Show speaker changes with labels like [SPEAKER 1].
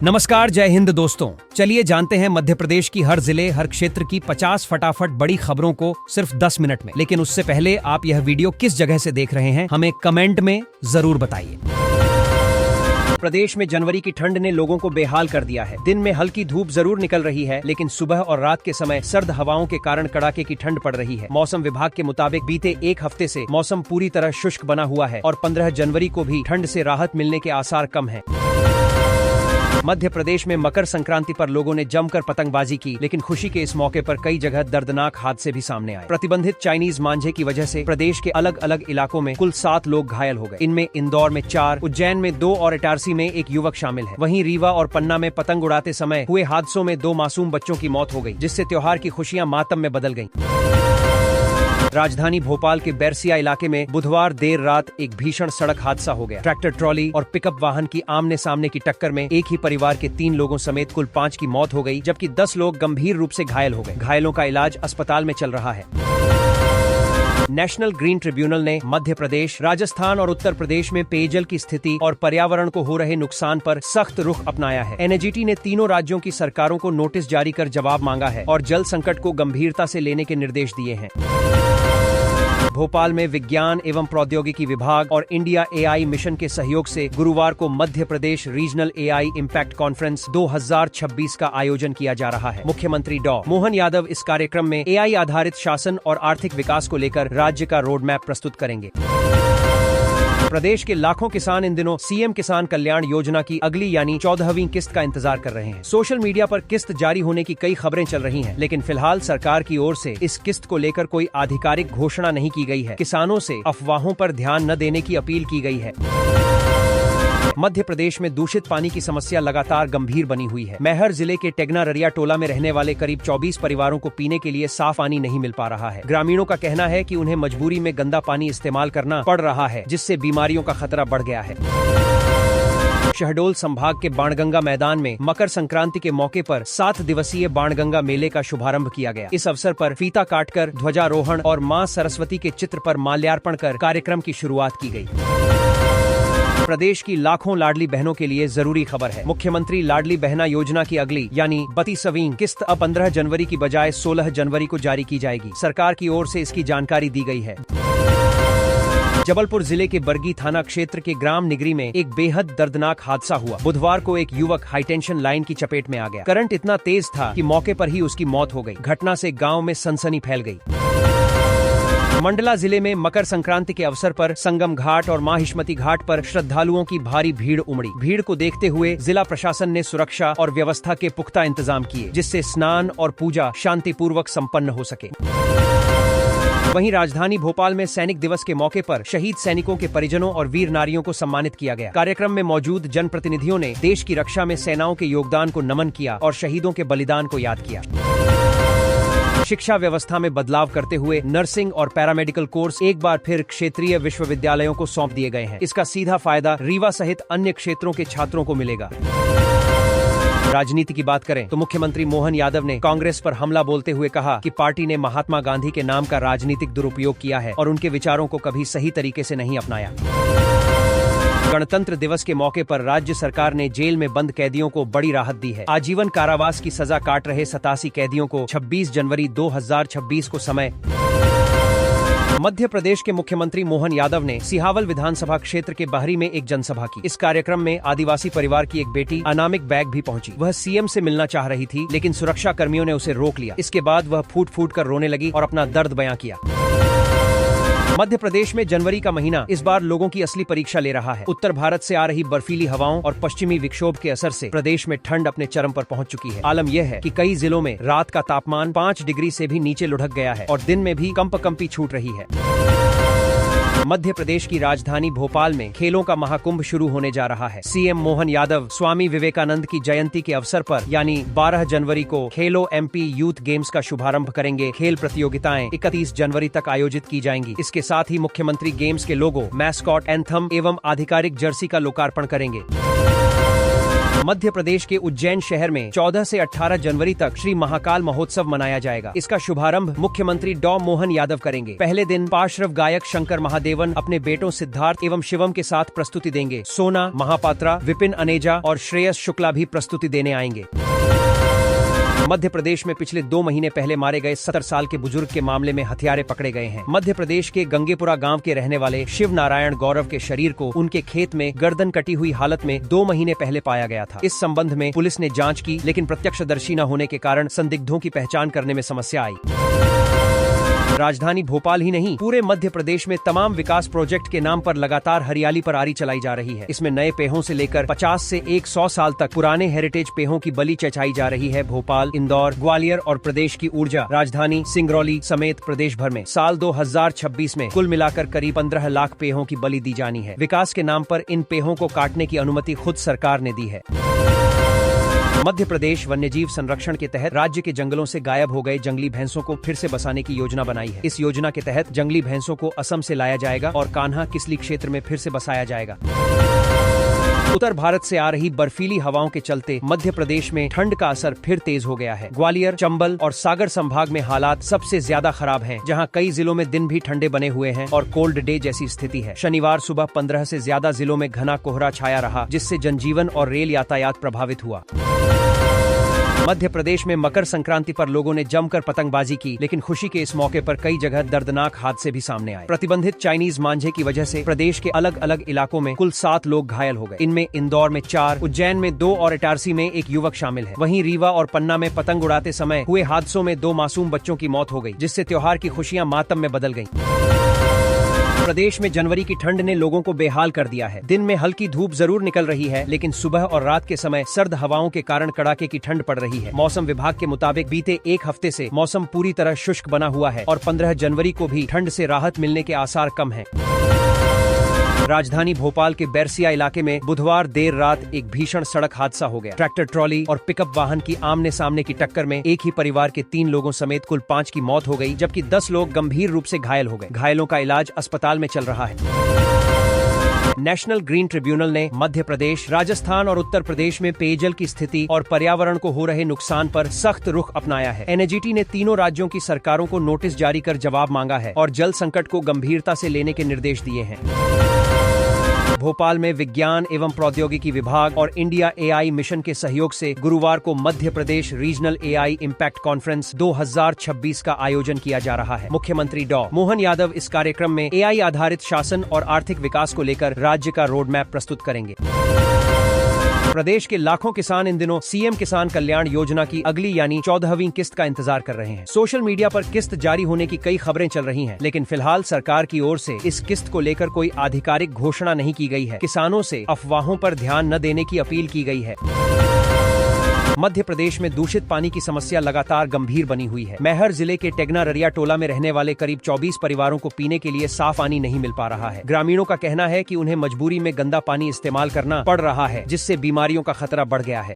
[SPEAKER 1] नमस्कार, जय हिंद दोस्तों। चलिए जानते हैं मध्य प्रदेश की हर जिले हर क्षेत्र की 50 फटाफट बड़ी खबरों को सिर्फ 10 मिनट में। लेकिन उससे पहले आप यह वीडियो किस जगह से देख रहे हैं हमें कमेंट में जरूर बताइए। प्रदेश में जनवरी की ठंड ने लोगों को बेहाल कर दिया है। दिन में हल्की धूप जरूर निकल रही है, लेकिन सुबह और रात के समय सर्द हवाओं के कारण कड़ाके की ठंड पड़ रही है। मौसम विभाग के मुताबिक बीते एक हफ्ते से मौसम पूरी तरह शुष्क बना हुआ है और 15 जनवरी को भी ठंड से राहत मिलने के आसार कम हैं। मध्य प्रदेश में मकर संक्रांति पर लोगों ने जमकर पतंगबाजी की, लेकिन खुशी के इस मौके पर कई जगह दर्दनाक हादसे भी सामने आए। प्रतिबंधित चाइनीज मांझे की वजह से प्रदेश के अलग अलग इलाकों में कुल 7 लोग घायल हो गए। इनमें इंदौर में 4, उज्जैन में 2 और इटारसी में 1 युवक शामिल है। वहीं रीवा और पन्ना में पतंग उड़ाते समय हुए हादसों में 2 मासूम बच्चों की मौत हो गई, जिससे त्योहार की खुशियां मातम में बदल गईं। राजधानी भोपाल के बैरसिया इलाके में बुधवार देर रात एक भीषण सड़क हादसा हो गया। ट्रैक्टर ट्रॉली और पिकअप वाहन की आमने सामने की टक्कर में एक ही परिवार के 3 लोगों समेत कुल 5 की मौत हो गई, जबकि 10 लोग गंभीर रूप से घायल हो गए। घायलों का इलाज अस्पताल में चल रहा है। नेशनल ग्रीन ट्रिब्यूनल ने मध्य प्रदेश, राजस्थान और उत्तर प्रदेश में पेयजल की स्थिति और पर्यावरण को हो रहे नुकसान पर सख्त रुख अपनाया है। एनजीटी ने तीनों राज्यों की सरकारों को नोटिस जारी कर जवाब मांगा है और जल संकट को गंभीरता से लेने के निर्देश दिए हैं। भोपाल में विज्ञान एवं प्रौद्योगिकी विभाग और इंडिया एआई मिशन के सहयोग से गुरुवार को Madhya Pradesh regional AI impact conference 2026 का आयोजन किया जा रहा है। मुख्यमंत्री डॉ. मोहन यादव इस कार्यक्रम में एआई आधारित शासन और आर्थिक विकास को लेकर राज्य का रोड मैप प्रस्तुत करेंगे। प्रदेश के लाखों किसान इन दिनों सीएम किसान कल्याण योजना की अगली यानी 14वीं किस्त का इंतजार कर रहे हैं। सोशल मीडिया पर किस्त जारी होने की कई खबरें चल रही हैं, लेकिन फिलहाल सरकार की ओर से इस किस्त को लेकर कोई आधिकारिक घोषणा नहीं की गई है। किसानों से अफवाहों पर ध्यान न देने की अपील की गई है। मध्य प्रदेश में दूषित पानी की समस्या लगातार गंभीर बनी हुई है। मैहर जिले के टेगना ररिया टोला में रहने वाले करीब 24 परिवारों को पीने के लिए साफ पानी नहीं मिल पा रहा है। ग्रामीणों का कहना है कि उन्हें मजबूरी में गंदा पानी इस्तेमाल करना पड़ रहा है, जिससे बीमारियों का खतरा बढ़ गया है। शहडोल संभाग के बाणगंगा मैदान में मकर संक्रांति के मौके पर 7 दिवसीय बाणगंगा मेले का शुभारंभ किया गया। इस अवसर पर फीता काटकर ध्वजारोहण और मां सरस्वती के चित्र पर माल्यार्पण कर कार्यक्रम की शुरुआत की गई। प्रदेश की लाखों लाडली बहनों के लिए जरूरी खबर है। मुख्यमंत्री लाडली बहना योजना की अगली यानी 32वीं किस्त अब 15 जनवरी की बजाय 16 जनवरी को जारी की जाएगी। सरकार की ओर से इसकी जानकारी दी गई है। जबलपुर जिले के बरगी थाना क्षेत्र के ग्राम निगरी में एक बेहद दर्दनाक हादसा हुआ। बुधवार को एक युवक हाईटेंशन लाइन की चपेट में आ गया। करंट इतना तेज था कि मौके पर ही उसकी मौत हो गई। घटना से गांव में सनसनी फैल गई। मंडला जिले में मकर संक्रांति के अवसर पर संगम घाट और मां हिष्मती घाट पर श्रद्धालुओं की भारी भीड़ उमड़ी। भीड़ को देखते हुए जिला प्रशासन ने सुरक्षा और व्यवस्था के पुख्ता इंतजाम किए, जिससे स्नान और पूजा शांतिपूर्वक संपन्न हो सके। वहीं राजधानी भोपाल में सैनिक दिवस के मौके पर शहीद सैनिकों के परिजनों और वीर नारियों को सम्मानित किया गया। कार्यक्रम में मौजूद जनप्रतिनिधियों ने देश की रक्षा में सेनाओं के योगदान को नमन किया और शहीदों के बलिदान को याद किया। शिक्षा व्यवस्था में बदलाव करते हुए नर्सिंग और पैरामेडिकल कोर्स एक बार फिर क्षेत्रीय विश्वविद्यालयों को सौंप दिए गए हैं। इसका सीधा फायदा रीवा सहित अन्य क्षेत्रों के छात्रों को मिलेगा। राजनीति की बात करें तो मुख्यमंत्री मोहन यादव ने कांग्रेस पर हमला बोलते हुए कहा कि पार्टी ने महात्मा गांधी के नाम का राजनीतिक दुरुपयोग किया है और उनके विचारों को कभी सही तरीके से नहीं अपनाया। गणतंत्र दिवस के मौके पर राज्य सरकार ने जेल में बंद कैदियों को बड़ी राहत दी है। आजीवन कारावास की सजा काट रहे 87 कैदियों को 26 जनवरी 2026 को समय। मध्य प्रदेश के मुख्यमंत्री मोहन यादव ने सिहावल विधानसभा क्षेत्र के बहरी में एक जनसभा की। इस कार्यक्रम में आदिवासी परिवार की एक बेटी अनामिक बैग भी पहुंची। वह सीएम से मिलना चाह रही थी, लेकिन सुरक्षा कर्मियों ने उसे रोक लिया। इसके बाद वह फूट फूट कर रोने लगी और अपना दर्द बयां किया। मध्य प्रदेश में जनवरी का महीना इस बार लोगों की असली परीक्षा ले रहा है। उत्तर भारत से आ रही बर्फीली हवाओं और पश्चिमी विक्षोभ के असर से प्रदेश में ठंड अपने चरम पर पहुंच चुकी है। आलम यह है कि कई जिलों में रात का तापमान 5 डिग्री से भी नीचे लुढ़क गया है और दिन में भी कंपकंपी छूट रही है। मध्य प्रदेश की राजधानी भोपाल में खेलों का महाकुंभ शुरू होने जा रहा है। सीएम मोहन यादव स्वामी विवेकानंद की जयंती के अवसर पर यानी 12 जनवरी को खेलो एमपी यूथ गेम्स का शुभारंभ करेंगे। खेल प्रतियोगिताएं 31 जनवरी तक आयोजित की जाएंगी। इसके साथ ही मुख्यमंत्री गेम्स के लोगो, मैस्कॉट, एंथम एवं आधिकारिक जर्सी का लोकार्पण करेंगे। मध्य प्रदेश के उज्जैन शहर में 14 से 18 जनवरी तक श्री महाकाल महोत्सव मनाया जाएगा। इसका शुभारंभ मुख्यमंत्री डॉ मोहन यादव करेंगे। पहले दिन पार्श्व गायक शंकर महादेवन अपने बेटों सिद्धार्थ एवं शिवम के साथ प्रस्तुति देंगे। सोना महापात्रा, विपिन अनेजा और श्रेयस शुक्ला भी प्रस्तुति देने आएंगे। मध्य प्रदेश में पिछले 2 महीने पहले मारे गए 70 साल के बुजुर्ग के मामले में हत्यारे पकड़े गए हैं। मध्य प्रदेश के गंगेपुरा गांव के रहने वाले शिव नारायण गौरव के शरीर को उनके खेत में गर्दन कटी हुई हालत में 2 महीने पहले पाया गया था। इस संबंध में पुलिस ने जांच की, लेकिन प्रत्यक्षदर्शी न होने के कारण संदिग्धों की पहचान करने में समस्या आई। राजधानी भोपाल ही नहीं, पूरे मध्य प्रदेश में तमाम विकास प्रोजेक्ट के नाम पर लगातार हरियाली पर आरी चलाई जा रही है। इसमें नए पेहों से लेकर 50 से 100 साल तक पुराने हेरिटेज पेहों की बलि चचाई जा रही है। भोपाल, इंदौर, ग्वालियर और प्रदेश की ऊर्जा राजधानी सिंगरौली समेत प्रदेश भर में साल 2026 में कुल मिलाकर करीब 15 लाख पेहों की बलि दी जानी है। विकास के नाम पर इन पेहों को काटने की अनुमति खुद सरकार ने दी है। मध्य प्रदेश वन्यजीव संरक्षण के तहत राज्य के जंगलों से गायब हो गए जंगली भैंसों को फिर से बसाने की योजना बनाई है। इस योजना के तहत जंगली भैंसों को असम से लाया जाएगा और कान्हा किसली क्षेत्र में फिर से बसाया जाएगा। उत्तर भारत से आ रही बर्फीली हवाओं के चलते मध्य प्रदेश में ठंड का असर फिर तेज हो गया है। ग्वालियर, चंबल और सागर संभाग में हालात सबसे ज्यादा खराब हैं, जहां कई जिलों में दिन भी ठंडे बने हुए हैं और कोल्ड डे जैसी स्थिति है। शनिवार सुबह 15 से ज्यादा जिलों में घना कोहरा छाया रहा, जिससे जनजीवन और रेल यातायात प्रभावित हुआ। मध्य प्रदेश में मकर संक्रांति पर लोगों ने जमकर पतंगबाजी की, लेकिन खुशी के इस मौके पर कई जगह दर्दनाक हादसे भी सामने आए। प्रतिबंधित चाइनीज मांझे की वजह से प्रदेश के अलग अलग इलाकों में कुल 7 लोग घायल हो गए। इनमें इंदौर में 4, उज्जैन में 2 और इटारसी में 1 युवक शामिल है। वहीं रीवा और पन्ना में पतंग उड़ाते समय हुए हादसों में 2 मासूम बच्चों की मौत हो गई, जिससे त्योहार की खुशियां मातम में बदल गयी। प्रदेश में जनवरी की ठंड ने लोगों को बेहाल कर दिया है। दिन में हल्की धूप जरूर निकल रही है, लेकिन सुबह और रात के समय सर्द हवाओं के कारण कड़ाके की ठंड पड़ रही है। मौसम विभाग के मुताबिक बीते 1 हफ्ते से मौसम पूरी तरह शुष्क बना हुआ है और 15 जनवरी को भी ठंड से राहत मिलने के आसार कम हैं। राजधानी भोपाल के बैरसिया इलाके में बुधवार देर रात एक भीषण सड़क हादसा हो गया। ट्रैक्टर ट्रॉली और पिकअप वाहन की आमने सामने की टक्कर में एक ही परिवार के 3 लोगों समेत कुल 5 की मौत हो गई, जबकि 10 लोग गंभीर रूप से घायल हो गए। घायलों का इलाज अस्पताल में चल रहा है। नेशनल ग्रीन ट्रिब्यूनल ने मध्य प्रदेश, राजस्थान और उत्तर प्रदेश में पेयजल की स्थिति और पर्यावरण को हो रहे नुकसान पर सख्त रुख अपनाया है। एनजीटी ने तीनों राज्यों की सरकारों को नोटिस जारी कर जवाब मांगा है और जल संकट को गंभीरता से लेने के निर्देश दिए हैं। भोपाल में विज्ञान एवं प्रौद्योगिकी विभाग और इंडिया एआई मिशन के सहयोग से गुरुवार को Madhya Pradesh regional AI impact conference 2026 का आयोजन किया जा रहा है। मुख्यमंत्री डॉ मोहन यादव इस कार्यक्रम में एआई आधारित शासन और आर्थिक विकास को लेकर राज्य का रोड मैप प्रस्तुत करेंगे। प्रदेश के लाखों किसान इन दिनों सीएम किसान कल्याण योजना की अगली यानी 14वीं किस्त का इंतजार कर रहे हैं। सोशल मीडिया पर किस्त जारी होने की कई खबरें चल रही हैं, लेकिन फिलहाल सरकार की ओर से इस किस्त को लेकर कोई आधिकारिक घोषणा नहीं की गई है। किसानों से अफवाहों पर ध्यान न देने की अपील की गई है। मध्य प्रदेश में दूषित पानी की समस्या लगातार गंभीर बनी हुई है। मैहर जिले के टेगना ररिया टोला में रहने वाले करीब 24 परिवारों को पीने के लिए साफ पानी नहीं मिल पा रहा है। ग्रामीणों का कहना है कि उन्हें मजबूरी में गंदा पानी इस्तेमाल करना पड़ रहा है, जिससे बीमारियों का खतरा बढ़ गया है।